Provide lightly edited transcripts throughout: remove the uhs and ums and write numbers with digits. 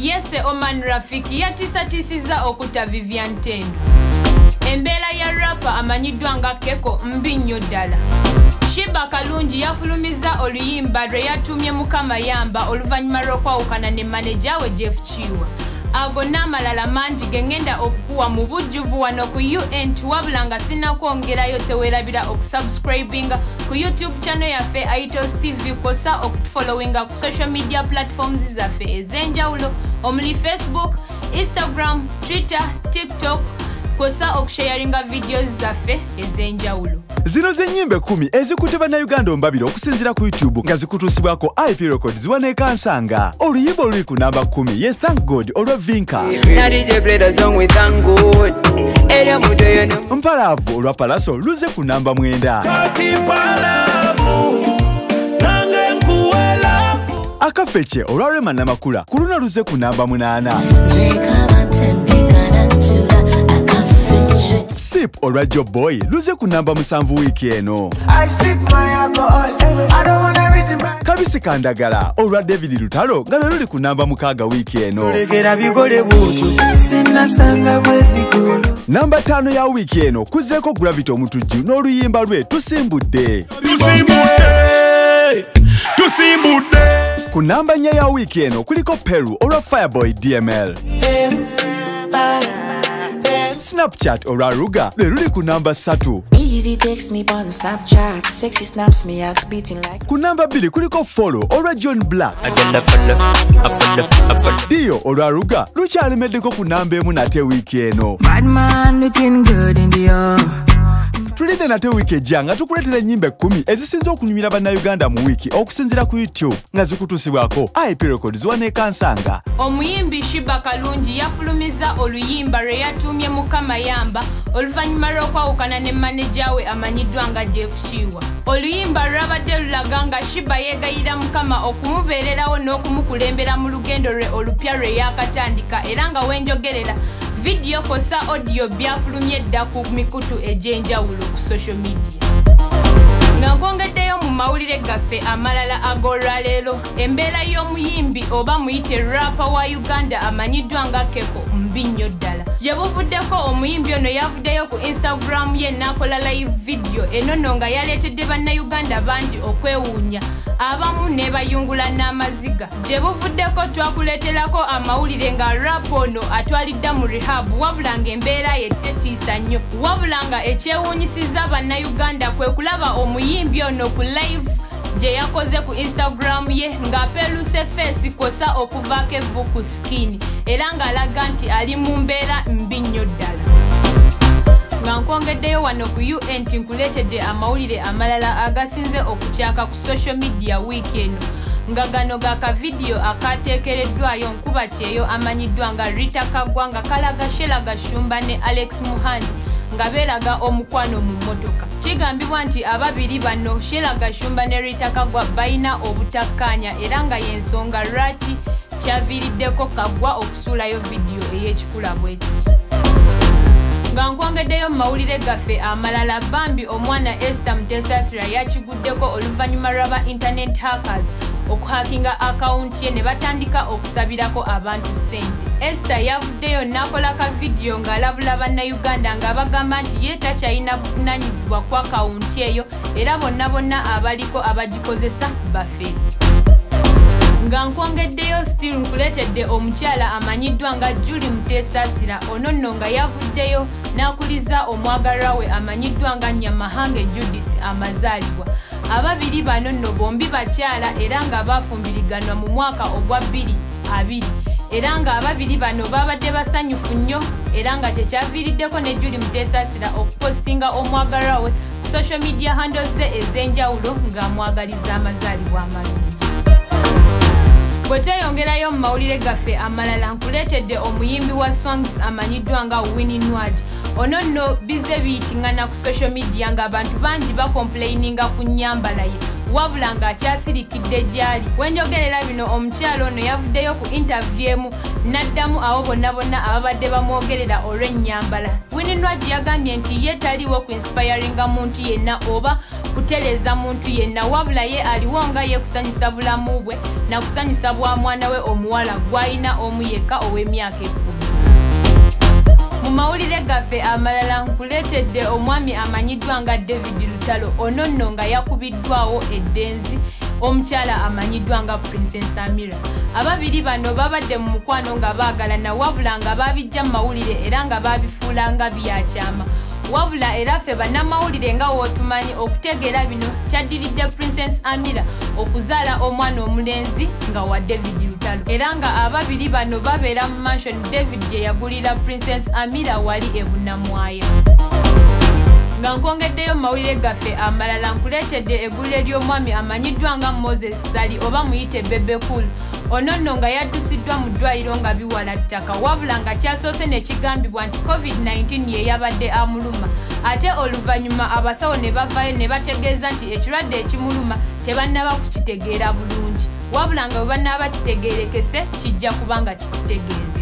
Yese Oman Rafiki yatisatisiza okuta Vivian Tendo. Embeera ya rapper amanyiddwa nga Keko mbi nnyo ddala. Shiba Kalungi yafulumiza oluyimba lwe yatumye Mukama Yamba oluvannyuma lw'okwawukana ne manager we Jeff Chiwa. Ago n'amalala mangi gengenda okukuwa mu bujjuvu wano ku UN wabula nga sinnakwongerayo teweerabira okusubscribinga ku YouTube channel yaffe Aitos TV kosa okutufollowinga ku social media platforms zaffe ez'enjawulo omuli Facebook, Instagram, Twitter, TikTok kosa okusharinga videos zaffe ez'enjawulo. Zino z'ennyimbe 10 ezikutte bannayuganda ombabiro okusinziira ku YouTube nga zikutuusibwako IP Records ziwaneeka nsanga. Oluyimba oluli ku namba 10 ye Thank God olwa Vinka. Mpalaavu olwa Palaso luze ku namba 9. Akafeche olwa Rema Namakula ku luno luze ku namba 8. Sip olwa Job Boy luze ku namba 7 wiki eno. Kabisi Kandagala olwa David Lutalo nga lwe luli ku namba 6 wiki eno. Namba 5 ya wiki eno kuzeeko Gravity Omutujju n'oluyimba lwe Tusimbudde. Ku namba 4 ya wiki eno kuliko Peru olwa Fireboy DML. Snapchat olwa Ruga lwe luli ku namba 3. Easy takes me on Snapchat, sexy snaps me out beating like. Ku namba 2 kuliko Follow olwa John Black. Dio olwa Ruga lukyalemeddeko ku namba 1 nate wiki eno. Bad man looking good in the Tulinde nate wiki ejja nga tukuleetera ennyimba 10 ezisinza okunyumira bannayuganda mu wiki okusinziira ku YouTube nga zikutuusibwako IP Records ziwaneeka nsanga. Omuyimbi Shiba Kalungi yafulumiza oluyimba lwe yatumye Mukama Yamba oluvannyuma lw'okwawukana ne manager we amanyiddwa nga Jeff Chiwa. Oluyimba lwabadde lulaga nga Shiba yeegayira Mukama okumubeererawo n'okumukulembera mu lugendo lwe olupya lwe yaakatandika era nga wenjogerera video kosa audio byafulumye dda ku mikutu egy'enjawulo ku social media. Nga nkwongeddeyo mu mawulire gaffe amalala ag'olwaleero embeera y'omuyimbi oba muyite rapper wa Uganda amanyiddwa nga Keko mbi nnyo ddala. Gye buvuddeko omuyimbi ono yavuddeyo ku Instagram ye n'akola live video enono nga yaleetedde bannayuganda bangi okwewuunya abamu ne bayungula n'amaziga. Gye buvuddeko twakuleeterako amawulire nga rap ono atwalidda mu rehab wabula ng'embeera ye tetiisa nnyo wabula nga ekyewuunyisizza bannayuganda kwe kulaba omuyimbi ono ku live gye yakoze ku Instagram ye ng'apeeluse face kosa okuvaako evvu ku skin era ng'alaga nti ali mu mbeera mbi nnyo ddala. Nga nkwongeddeyo wano ku UN nkuleetedde amawulire amalala agasinze okukyaka ku social media week eno nga gano gaka video akateekereddwayo nkuba kyeyo amanyiddwa nga Rita Kagwa nga kalaga Shela Gashumba ne Alex Muhandi nga beeraga omukwano mu mmotoka. Kigambibwa nti ababiri bano Shela Gashumba ne Rita Kagwa balina obutakkaanya era nga y'ensonga lwaki kyaviiriddeko Kagwa okusuulayo video ey'ekikula bwe kiti. Nga nkwongeddeyo mawulire gaffe amalala bambi omwana Esther Mutesasira yakiguddeko oluvannyuma lw'aba internet hackers okuhakinga akawunti ye ne batandika okusabirako abantu ssente. Esther yavuddeyo n'akola ka video ng'alabula bannayuganda nga bagamba nti ye takyalina buvunaanyizibwa ku akawunti eyo era bonna abaliko abagikozesa baffe. Nga nkwongeddeyo still nkuleetedde omukyala amanyiddwa nga Julie Mutesasira ono nno nga yavuddeyo n'akuliza omwagalwa we amanyiddwa nga Nyamahange Judith amazaalibwa. Ababiri bano nno bombi bakyala era nga bafumbiriganwa mu mwaka ogwa 2020 era nga ababiri bano babadde basanyufu nnyo era nga kyekyaviiriddeko ne Julie Mutesasira okupostinga omwagalwa we ku social media handles ze ez'enjawulo ng'amwagaliza amazaalibwa amalungi. Bwe tweyongerayo mu mawulire gaffe amalala nkuleetedde omuyimbi wa songs amanyiddwa nga Winnie Nwagi. Ono nno bize biyitingana ku social media ng'abantu bangi bakomplaininga ku nnyambala ye wabula ng'akyasirikidde gy'ali. Wenjogerera bino omukyala ono yavuddeyo ku interview emu n'addamu abo bonna ababadde bamwogerera olw'ennyambala. Winnie Nwagi yagambye nti ye taliwo ku inspiringa muntu yenna oba kutereza muntu yenna, wabula ye aliwo nga ye kusanyusa bulamu bwe na kusanyusa bwa mwana we omuwala gw'alina omu yekka ow'emyaka 10. Mu mawulire gaffe amalala nkuleetedde omwami amanyiddwa nga David Lutalo, ono nno nga yakubiddwawo eddenzi omukyala amanyiddwa nga Princess Amira. Ababiri bano babadde mu mukwano nga baagalana, wabula nga baabijja mu mawulire era nga baabifuula nga byakyama. Wabula era ffe bannamawulire nga wootumanyi okutegeera bino kyaddiridde Princess Amira okuzaala omwana omulenzi nga wa David Lutalo, era nga ababiri bano babeera mu mansion David gye yagulira Princess Amira wali e Bunnamwaya. Nga nkwongeddeyo mu mawulire gaffe amalala nkuleetedde eggulire ly'omwami amanyiddwa nga Moses Sali oba muyite Bebe Cool. Ono nno nga yaddusiddwa mu ddwaliro nga biwala ttaka, wabula nga kyasoose ne kigambibwa nti COVID-19 ye yabadde amuluma, ate oluvannyuma abasawo ne bavaayo ne bategeeza nti ekirwadde ekimuluma tebannaba kukitegeera bulungi, wabula nga bwe bannaba kitegeerekese kijja kuba nga kitutegeeze.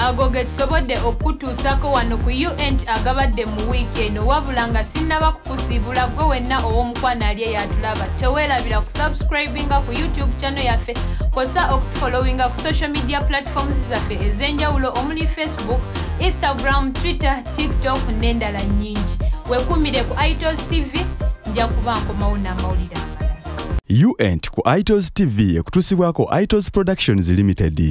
Ago ge tusobodde okutuusako wano ku UNT agabadde mu wiiki eno, wabula nga sinnaba kukusiibula gwe wenna ow'omukwano ali eyatulaba. Teweerabira ku subscribinga ku YouTube channel yaffe, kosa okutufollowinga ku social media platforms zaffe ez'enjawulo omuli Facebook, Instagram, Twitter, TikTok n'endala nnyingi. Weekuumire ku iTos TV, nja kuba nkomawo n'amawulire amalala. UNT ku iTos TV ekutuusibwako iTos Productions Limited.